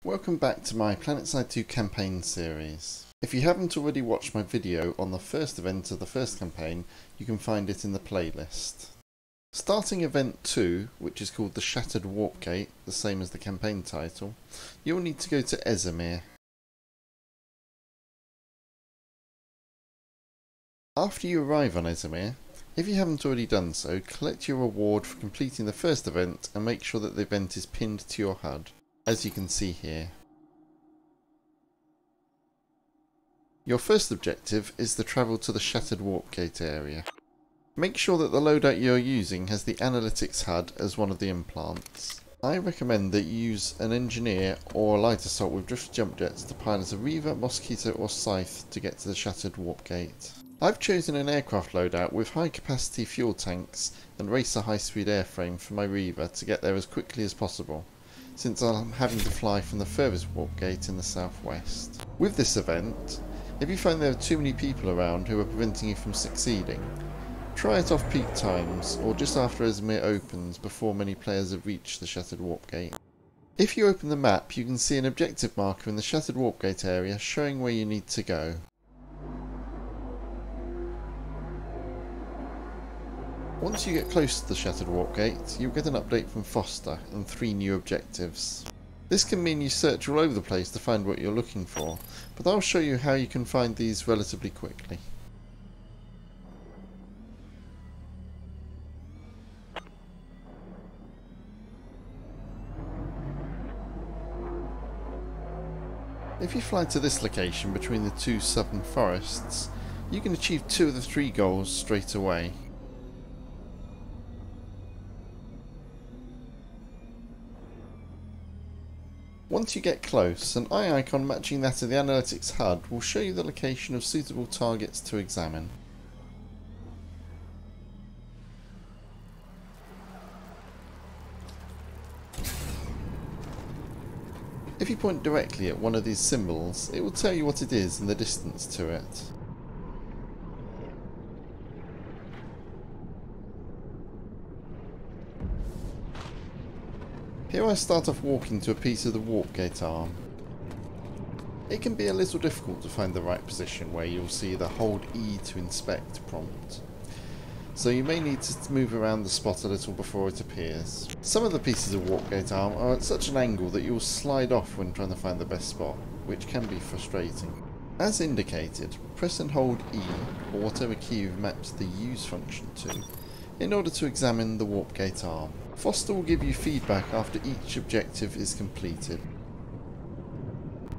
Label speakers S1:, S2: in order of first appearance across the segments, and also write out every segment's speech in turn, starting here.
S1: Welcome back to my PlanetSide 2 campaign series. If you haven't already watched my video on the first event of the first campaign, you can find it in the playlist. Starting event 2, which is called the Shattered Warp Gate, the same as the campaign title, you'll need to go to Ezimir. After you arrive on Ezimir, if you haven't already done so, collect your reward for completing the first event and make sure that the event is pinned to your HUD, as you can see here. Your first objective is to travel to the Shattered Warp Gate area. Make sure that the loadout you're using has the Analytics HUD as one of the implants. I recommend that you use an Engineer or a Light Assault with Drift Jump Jets to pilot a Reaver, Mosquito or Scythe to get to the Shattered Warp Gate. I've chosen an aircraft loadout with high capacity fuel tanks and racer high speed airframe for my Reaver to get there as quickly as possible, since I'm having to fly from the furthest warp gate in the southwest. With this event, if you find there are too many people around who are preventing you from succeeding, try it off peak times or just after Ezimir opens before many players have reached the Shattered Warp Gate. If you open the map, you can see an objective marker in the Shattered Warp Gate area showing where you need to go. Once you get close to the Shattered Warp Gate, you'll get an update from Foster and 3 new objectives. This can mean you search all over the place to find what you're looking for, but I'll show you how you can find these relatively quickly. If you fly to this location between the 2 southern forests, you can achieve 2 of the 3 goals straight away. Once you get close, an eye icon matching that of the Analytics HUD will show you the location of suitable targets to examine. If you point directly at one of these symbols, it will tell you what it is and the distance to it. Here I start off walking to a piece of the warp gate arm. It can be a little difficult to find the right position where you'll see the Hold E to inspect prompt, so you may need to move around the spot a little before it appears. Some of the pieces of warp gate arm are at such an angle that you'll slide off when trying to find the best spot, which can be frustrating. As indicated, press and hold E, or whatever key you've mapped the use function to, in order to examine the warp gate arm. Foster will give you feedback after each objective is completed.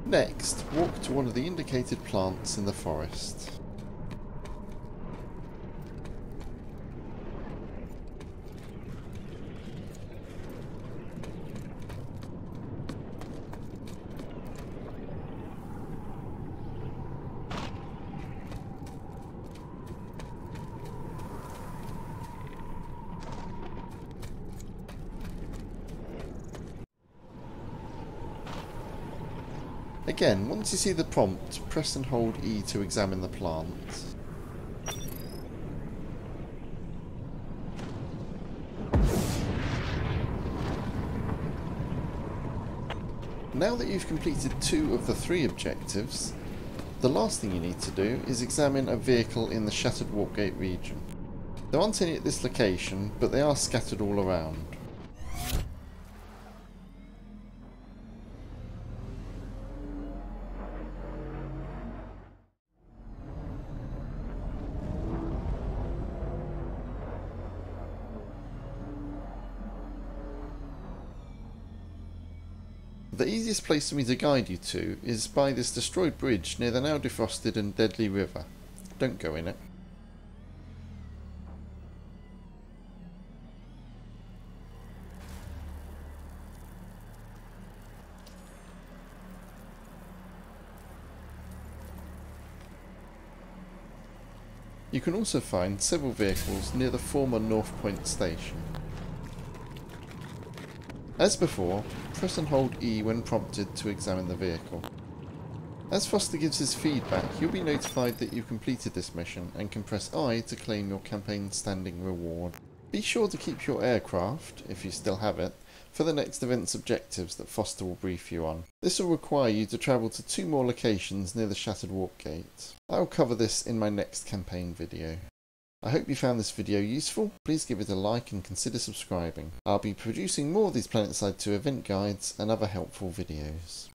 S1: Next, walk to one of the indicated plants in the forest. Again, once you see the prompt, press and hold E to examine the plant. Now that you've completed 2 of the 3 objectives, the last thing you need to do is examine a vehicle in the Shattered Warp Gate region. There aren't any at this location, but they are scattered all around. The easiest place for me to guide you to is by this destroyed bridge near the now defrosted and deadly river. Don't go in it. You can also find several vehicles near the former North Point station. As before, press and hold E when prompted to examine the vehicle. As Foster gives his feedback, you'll be notified that you've completed this mission and can press I to claim your campaign standing reward. Be sure to keep your aircraft, if you still have it, for the next event's objectives that Foster will brief you on. This will require you to travel to 2 more locations near the Shattered Warp Gate. I will cover this in my next campaign video. I hope you found this video useful. Please give it a like and consider subscribing. I'll be producing more of these PlanetSide 2 event guides and other helpful videos.